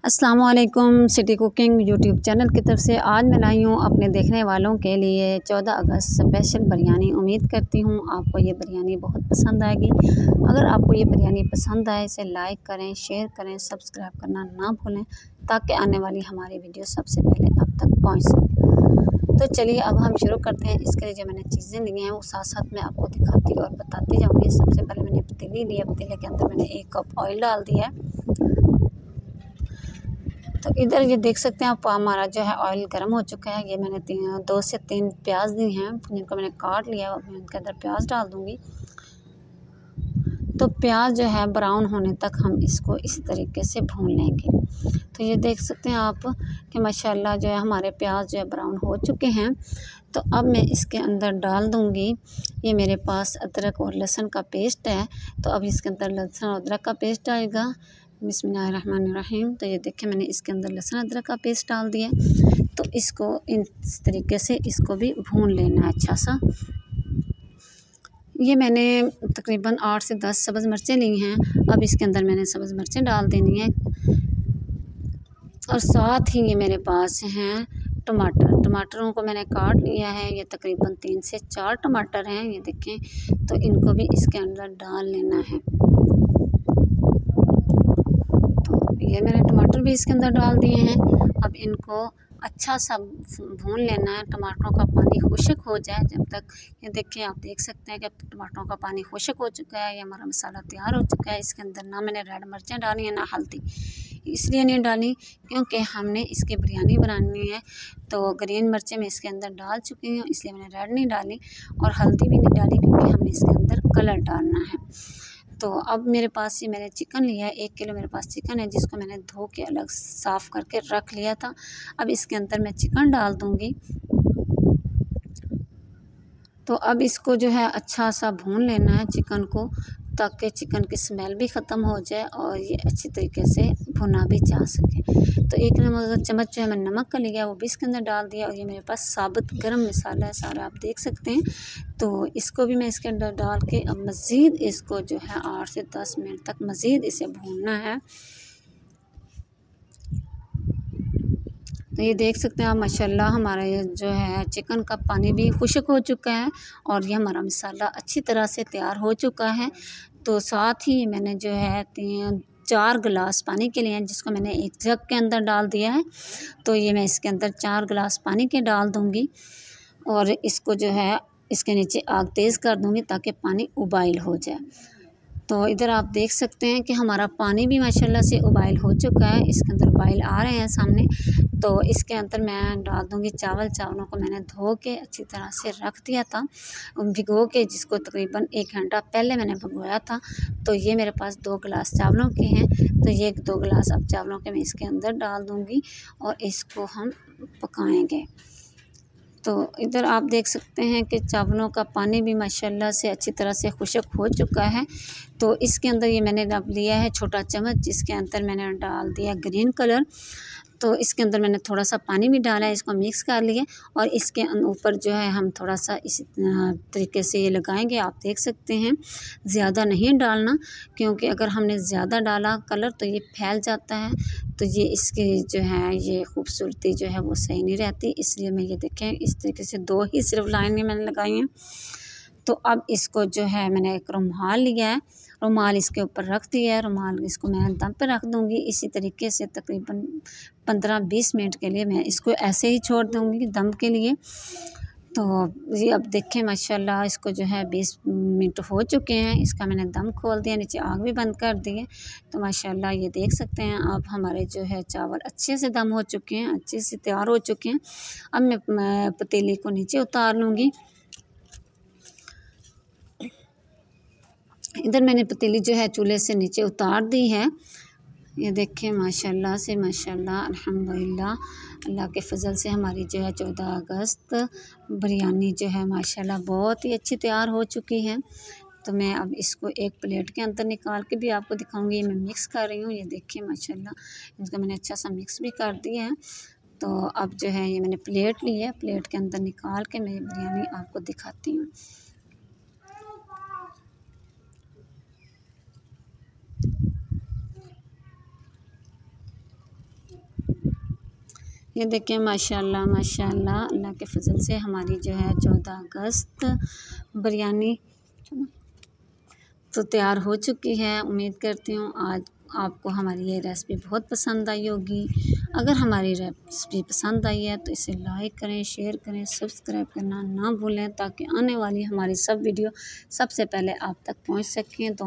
अस्सलाम वालेकुम। City cooking YouTube channel की तरफ से आज मैं लाई हूँ अपने देखने वालों के लिए 14 अगस्त स्पेशल बिरयानी। उम्मीद करती हूँ आपको ये बिरयानी बहुत पसंद आएगी। अगर आपको ये बिरयानी पसंद आए इसे लाइक करें, शेयर करें, सब्सक्राइब करना ना भूलें ताकि आने वाली हमारी वीडियो सबसे पहले आप तक पहुँच सके। तो चलिए अब हम शुरू करते हैं। इसके लिए जो मैंने चीज़ें ली हैं वो साथ साथ मैं आपको दिखाती और बताती जाऊँगी। सबसे पहले मैंने पतीली ली है, पतीले के अंदर मैंने 1 कप ऑयल डाल दिया है। तो इधर ये देख सकते हैं आप, हमारा जो है ऑयल गर्म हो चुका है। ये मैंने 2 से 3 प्याज दी हैं जिनको मैंने काट लिया। अब मैं इनके अंदर प्याज डाल दूँगी। तो प्याज जो है ब्राउन होने तक हम इसको इस तरीके से भून लेंगे। तो ये देख सकते हैं आप कि माशाल्लाह जो है हमारे प्याज जो है ब्राउन हो चुके हैं। तो अब मैं इसके अंदर डाल दूँगी, ये मेरे पास अदरक और लहसुन का पेस्ट है। तो अब इसके अंदर लहसुन और अदरक का पेस्ट डालेगा। बिस्मिल्लाहिर्रहमानिर्रहीम। तो ये देखिए मैंने इसके अंदर लहसुन अदरक का पेस्ट डाल दिया। तो इसको इस तरीके से इसको भी भून लेना है अच्छा सा। ये मैंने तकरीबन 8 से 10 सब्ज़ मिर्चें ली हैं। अब इसके अंदर मैंने सब्ज़ मिर्चें डाल देनी है और साथ ही ये मेरे पास हैं टमाटरों को मैंने काट लिया है। ये तकरीबन 3 से 4 टमाटर हैं, ये देखें। तो इनको भी इसके अंदर डाल लेना है। ये मैंने टमाटर भी इसके अंदर डाल दिए हैं। अब इनको अच्छा सा भून लेना है, टमाटरों का पानी खुश्क हो जाए जब तक। ये देखिए आप देख सकते हैं कि टमाटरों का पानी खुश्क हो चुका है। ये हमारा मसाला तैयार हो चुका है। इसके अंदर ना मैंने रेड मिर्चें डाली हैं ना हल्दी, इसलिए नहीं डाली क्योंकि हमने इसकी बिरयानी बनानी है। तो ग्रीन मिर्चें मैं इसके अंदर डाल चुकी हूँ, इसलिए मैंने रेड नहीं डाली और हल्दी भी नहीं डाली क्योंकि हमने इसके अंदर कलर डालना है। तो अब मेरे पास ये मैंने चिकन लिया है, 1 किलो मेरे पास चिकन है जिसको मैंने धो के अलग साफ़ करके रख लिया था। अब इसके अंदर मैं चिकन डाल दूँगी। तो अब इसको जो है अच्छा सा भून लेना है चिकन को, ताकि चिकन की स्मेल भी ख़त्म हो जाए और ये अच्छी तरीके से भुना भी जा सके। तो 1 चम्मच जो है मैंने नमक का लिया वो भी इसके अंदर डाल दिया और ये मेरे पास साबुत गरम मसाला है सारा, आप देख सकते हैं। तो इसको भी मैं इसके अंदर डाल के अब मज़ीद इसको जो है 8 से 10 मिनट तक मज़ीद इसे भूनना है। तो ये देख सकते हैं आप माशाल्लाह हमारा ये जो है चिकन का पानी भी खुश्क हो चुका है और ये हमारा मसाला अच्छी तरह से तैयार हो चुका है। तो साथ ही मैंने जो है 4 गिलास पानी के लिए हैं जिसको मैंने एक जग के अंदर डाल दिया है। तो ये मैं इसके अंदर 4 गिलास पानी के डाल दूँगी और इसको जो है इसके नीचे आग तेज़ कर दूँगी ताकि पानी उबाइल हो जाए। तो इधर आप देख सकते हैं कि हमारा पानी भी माशाल्लाह से उबाइल हो चुका है, इसके अंदर उबाइल आ रहे हैं सामने। तो इसके अंदर मैं डाल दूँगी चावलों को मैंने धो के अच्छी तरह से रख दिया था भिगो के, जिसको तकरीबन 1 घंटा पहले मैंने भिगोया था। तो ये मेरे पास 2 गिलास चावलों के हैं। तो ये 2 गिलास अब चावलों के मैं इसके अंदर डाल दूँगी और इसको हम पकाएँगे। तो इधर आप देख सकते हैं कि चावलों का पानी भी माशाल्लाह से अच्छी तरह से खुश्क हो चुका है। तो इसके अंदर ये मैंने अब लिया है छोटा चम्मच, जिसके अंदर मैंने डाल दिया ग्रीन कलर। तो इसके अंदर मैंने थोड़ा सा पानी भी डाला है, इसको मिक्स कर लिया और इसके ऊपर जो है हम थोड़ा सा इस तरीके से ये लगाएंगे। आप देख सकते हैं ज़्यादा नहीं डालना क्योंकि अगर हमने ज़्यादा डाला कलर तो ये फैल जाता है। तो ये इसकी जो है ये खूबसूरती जो है वो सही नहीं रहती, इसलिए मैं ये देखें इस तरीके से 2 ही सिर्फ लाइनें मैंने लगाई हैं। तो अब इसको जो है मैंने एक रुमाल लिया है, रुमाल इसके ऊपर रख दिया है, रुमाल इसको मैं दम पे रख दूँगी। इसी तरीके से तकरीबन 15-20 मिनट के लिए मैं इसको ऐसे ही छोड़ दूँगी दम के लिए। तो ये अब देखें माशाल्लाह इसको जो है 20 मिनट हो चुके हैं, इसका मैंने दम खोल दिया, नीचे आग भी बंद कर दी है। तो माशाल्लाह ये देख सकते हैं आप हमारे जो है चावल अच्छे से दम हो चुके हैं, अच्छे से तैयार हो चुके हैं। अब मैं पतीली को नीचे उतार लूँगी। इधर मैंने पतीली जो है चूल्हे से नीचे उतार दी है। ये देखें माशाल्लाह से माशाल्लाह अल्हम्दुलिल्लाह, अल्लाह के फ़ज़ल से हमारी जो है 14 अगस्त बिरयानी जो है माशाल्लाह बहुत ही अच्छी तैयार हो चुकी है। तो मैं अब इसको एक प्लेट के अंदर निकाल के भी आपको दिखाऊंगी। मैं मिक्स कर रही हूँ, ये देखिए माशाल्लाह इसको मैंने अच्छा सा मिक्स भी कर दिया है। तो अब जो है ये मैंने प्लेट ली है, प्लेट के अंदर निकाल के मैं बिरयानी आपको दिखाती हूँ। ये देखिए माशाल्लाह माशाल्लाह, अल्लाह के फजल से हमारी जो है 14 अगस्त बिरयानी तो तैयार हो चुकी है। उम्मीद करती हूँ आज आपको हमारी ये रेसिपी बहुत पसंद आई होगी। अगर हमारी रेसिपी पसंद आई है तो इसे लाइक करें, शेयर करें, सब्सक्राइब करना ना भूलें ताकि आने वाली हमारी सब वीडियो सबसे पहले आप तक पहुँच सकें। तो